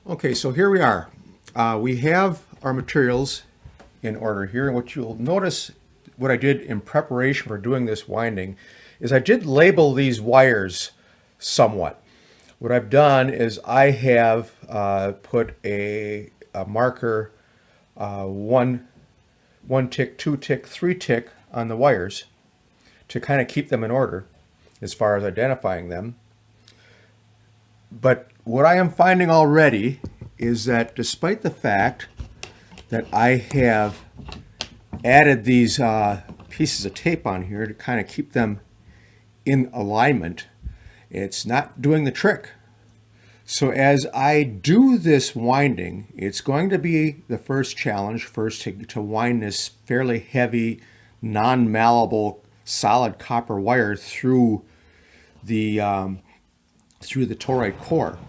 Okay, so here we are. We have our materials in order here, and what you'll notice, what I did in preparation for doing this winding, is I did label these wires somewhat. What I've done is I have put a marker, one tick, two tick, three tick on the wires to kind of keep them in order as far as identifying them. But what I am finding already is that despite the fact that I have added these pieces of tape on here to kind of keep them in alignment, it's not doing the trick. So as I do this winding, it's going to be the first challenge first to wind this fairly heavy, non-malleable, solid copper wire through the toroid core,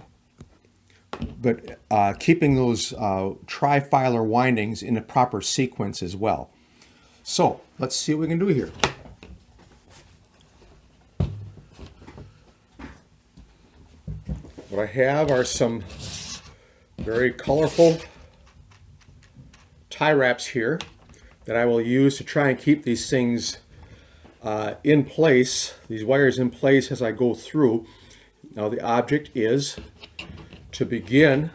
but keeping those tri-filar windings in a proper sequence as well. So let's see what we can do here. What I have are some very colorful tie wraps here that I will use to try and keep these things in place, these wires in place as I go through. Now the object is to begin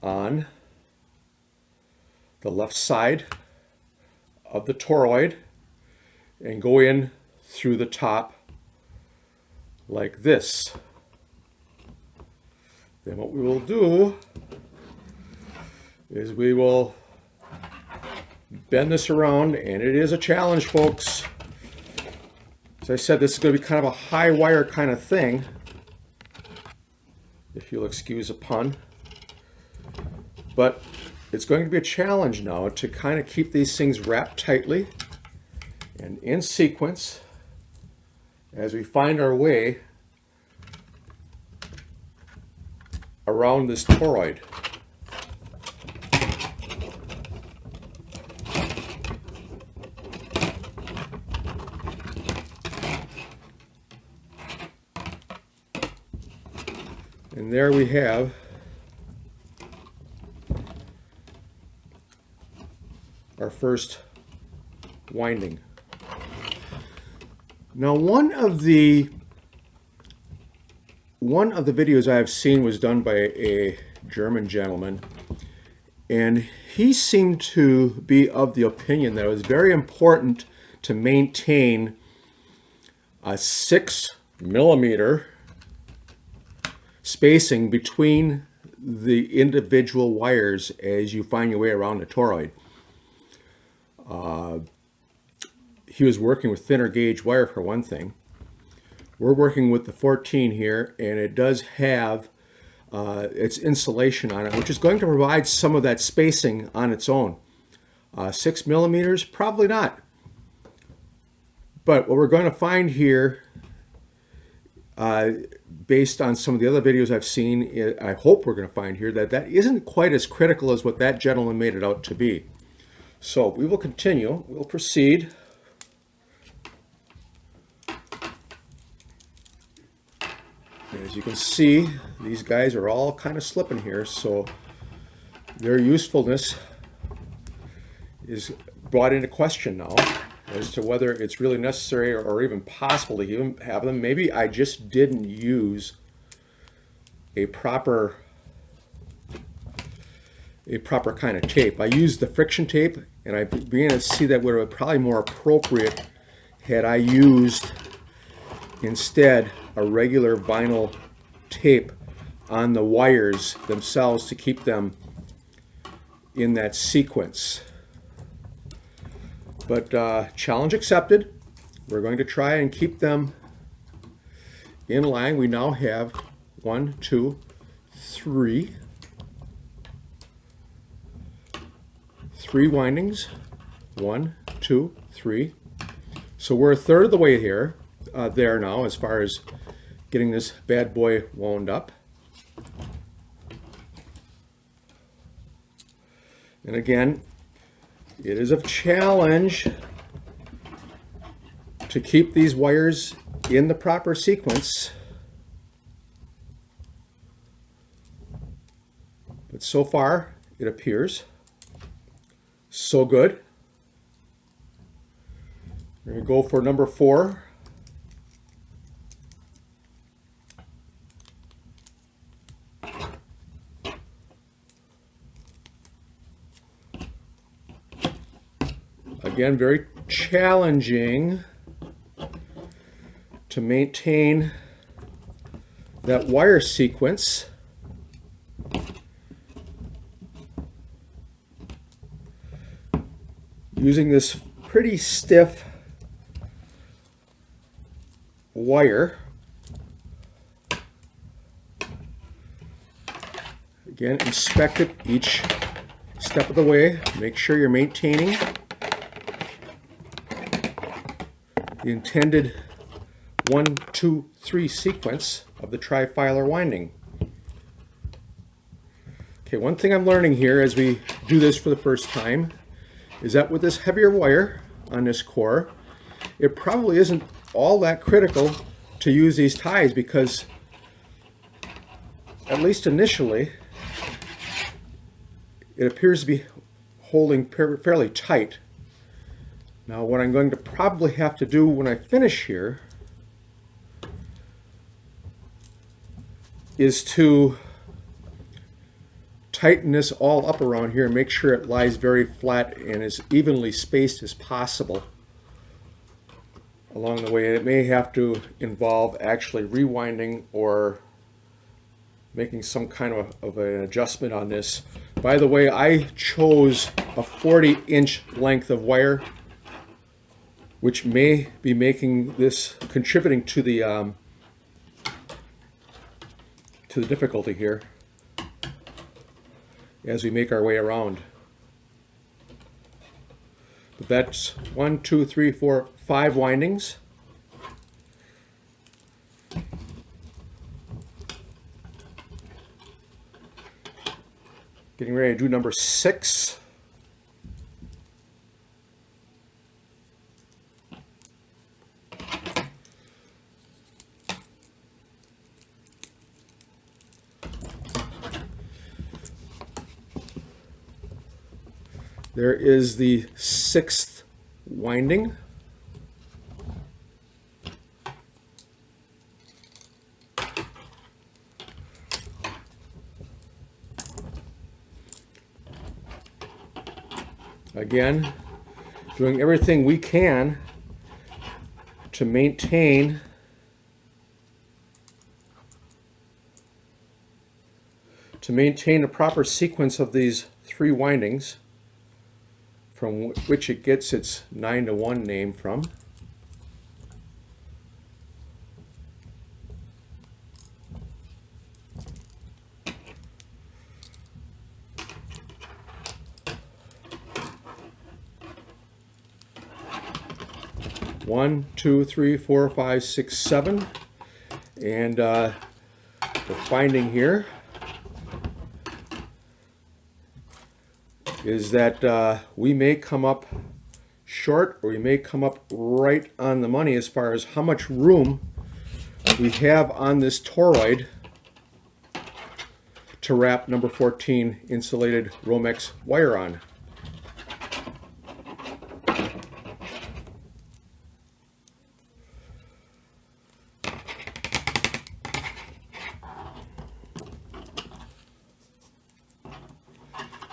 on the left side of the toroid and go in through the top like this. Then what we will do is we will bend this around, and it is a challenge, folks. As I said, this is going to be kind of a high wire kind of thing, if you'll excuse a pun. But it's going to be a challenge now to kind of keep these things wrapped tightly and in sequence as we find our way around this toroid. And there we have our first winding. Now one of the videos I have seen was done by a German gentleman, and he seemed to be of the opinion that it was very important to maintain a 6mm spacing between the individual wires as you find your way around the toroid. He was working with thinner gauge wire for one thing. We're working with the 14 here, and it does have its insulation on it, which is going to provide some of that spacing on its own. 6mm, probably not. But what we're going to find here, based on some of the other videos I've seen, I hope we're going to find here that that isn't quite as critical as what that gentleman made it out to be. So we will continue. We'll proceed. As you can see, these guys are all kind of slipping here, so their usefulness is brought into question now as to whether it's really necessary or even possible to even have them. Maybe I just didn't use a proper kind of tape. I used the friction tape, and I began to see that would have been probably more appropriate had I used instead a regular vinyl tape on the wires themselves to keep them in that sequence. But challenge accepted. We're going to try and keep them in line. We now have 1, 2, 3 windings. 1, 2, 3. So we're a third of the way here. There now as far as getting this bad boy wound up. And again, it is a challenge to keep these wires in the proper sequence. But so far, it appears so good. We're going to go for number 4. Again, very challenging to maintain that wire sequence. Using this pretty stiff wire. Again, inspect it each step of the way. Make sure you're maintaining the intended 1, 2, 3 sequence of the trifilar winding. Okay, one thing I'm learning here as we do this for the first time is that with this heavier wire on this core, it probably isn't all that critical to use these ties, because at least initially it appears to be holding fairly tight. Now what I'm going to probably have to do when I finish here is to tighten this all up around here and make sure it lies very flat and as evenly spaced as possible along the way. It may have to involve actually rewinding or making some kind of an adjustment on this. By the way, I chose a 40-inch length of wire, which may be making this, contributing to the difficulty here as we make our way around. But that's 1, 2, 3, 4, 5 windings. Getting ready to do number 6. There is the 6th winding. Again, doing everything we can to maintain a proper sequence of these 3 windings, from which it gets its 9-to-1 name from. One, 2, 3, 4, 5, 6, 7, and the finding here is that we may come up short, or we may come up right on the money as far as how much room we have on this toroid to wrap number 14 insulated Romex wire on.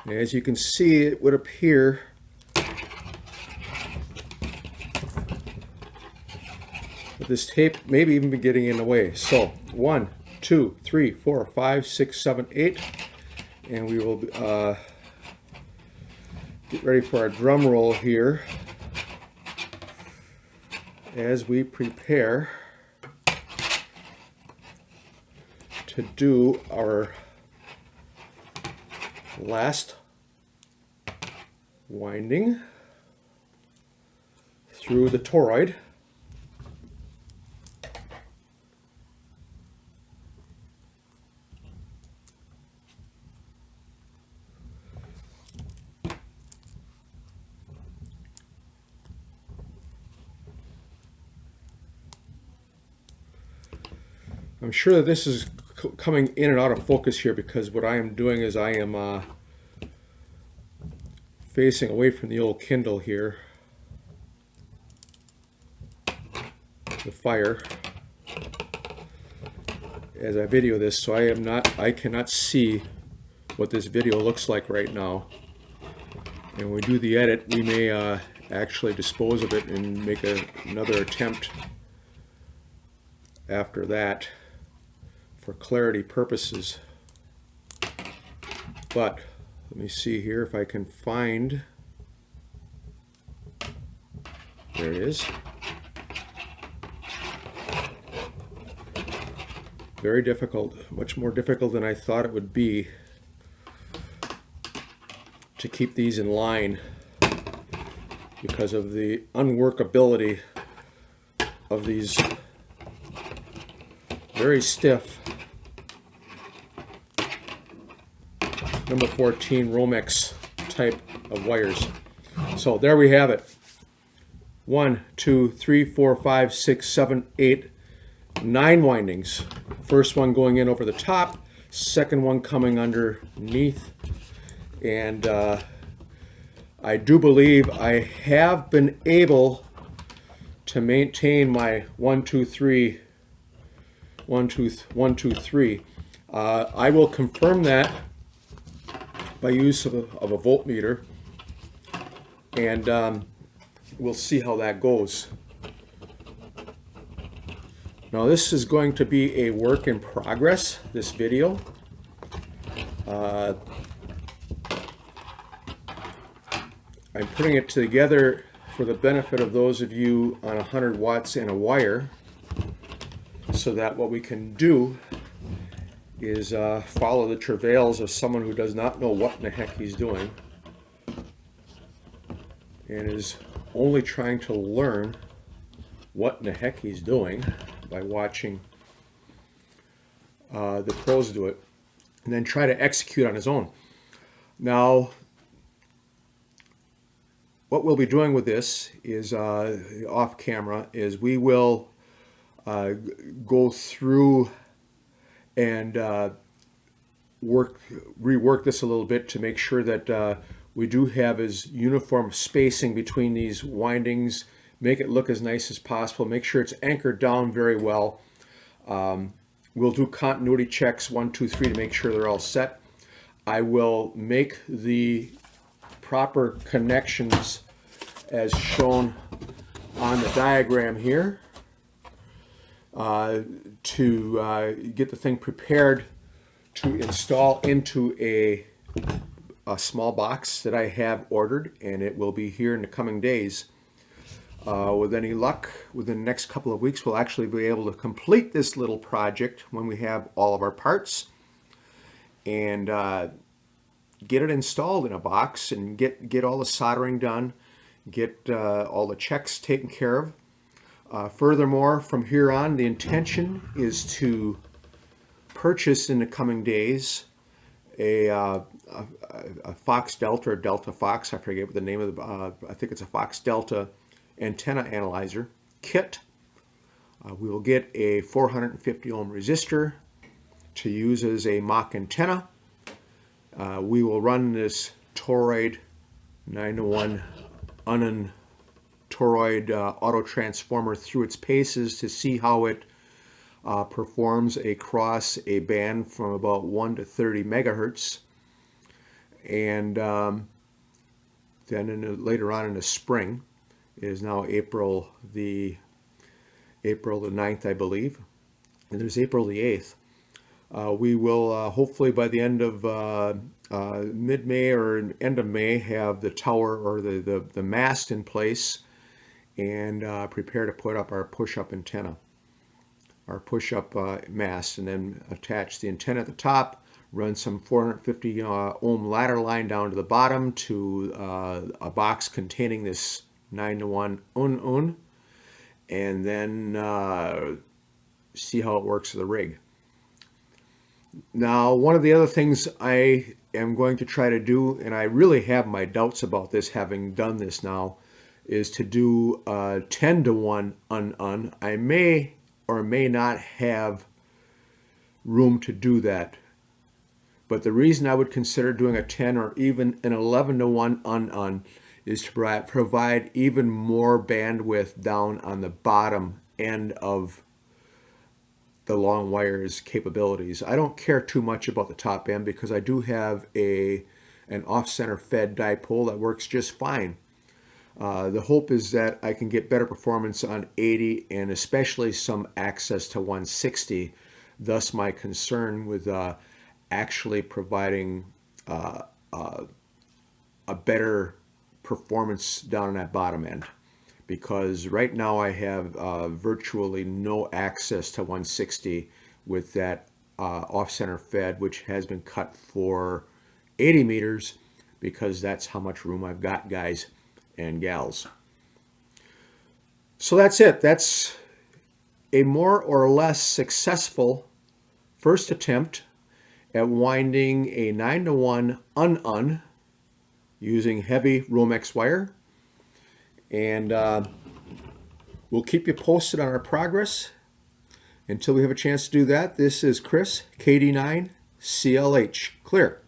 As you can see, it would appear that this tape maybe even be getting in the way. So 1, 2, 3, 4, 5, 6, 7, 8, and we will get ready for our drum roll here as we prepare to do our last winding through the toroid. I'm sure that this is coming in and out of focus here because what I am doing is I am facing away from the old Kindle here, the fire, as I video this, so I cannot see what this video looks like right now. And when we do the edit, we may actually dispose of it and make another attempt after that for clarity purposes. But let me see here if I can find, there it is. Very difficult, much more difficult than I thought it would be to keep these in line because of the unworkability of these very stiff number 14 Romex type of wires. So there we have it. 1, 2, 3, 4, 5, 6, 7, 8, 9 windings. First one going in over the top, second one coming underneath. And I do believe I have been able to maintain my 1, 2, 3, 1, 2, 1, 2, 3. I will confirm that by use of a voltmeter, and we'll see how that goes. Now this is going to be a work in progress, this video. I'm putting it together for the benefit of those of you on 100 watts and a wire, so that what we can do is follow the travails of someone who does not know what in the heck he's doing and is only trying to learn what in the heck he's doing by watching the pros do it, and then try to execute on his own. Now, what we'll be doing with this is, off camera, is we will go through and rework this a little bit to make sure that we do have as uniform spacing between these windings, make it look as nice as possible, make sure it's anchored down very well. We'll do continuity checks 1, 2, 3 to make sure they're all set. I will make the proper connections as shown on the diagram here to get the thing prepared to install into a small box that I have ordered, and it will be here in the coming days. With any luck, within the next couple of weeks, we'll actually be able to complete this little project when we have all of our parts and get it installed in a box and get all the soldering done, get all the checks taken care of. Furthermore, from here on, the intention is to purchase in the coming days a Fox Delta or Delta Fox, I forget what the name of the, I think it's a Fox Delta antenna analyzer kit. We will get a 450 ohm resistor to use as a mock antenna. We will run this toroid 9-to-1 UnUn toroid auto transformer through its paces to see how it performs across a band from about 1 to 30 megahertz. And then later on in the spring, it is now April the 9th, I believe, and there's April the 8th. We will hopefully by the end of mid-May or end of May have the tower or the mast in place and prepare to put up our push-up antenna, our push-up mast, and then attach the antenna at the top, run some 450 ohm ladder line down to the bottom to a box containing this 9-to-1 UnUn, and then see how it works with the rig. Now, one of the other things I am going to try to do, and I really have my doubts about this having done this now, is to do 10-to-1 UnUn. I may or may not have room to do that. But the reason I would consider doing a 10 or even an 11-to-1 UnUn is to provide even more bandwidth down on the bottom end of the long wire's capabilities. I don't care too much about the top end because I do have an off-center fed dipole that works just fine. The hope is that I can get better performance on 80 and especially some access to 160. Thus my concern with actually providing a better performance down on that bottom end, because right now I have virtually no access to 160 with that off-center fed, which has been cut for 80 meters because that's how much room I've got, guys and gals. So that's it. That's a more or less successful first attempt at winding a 9-to-1 UnUn using heavy Romex wire. And we'll keep you posted on our progress. Until we have a chance to do that, this is Chris, KD9CLH. Clear.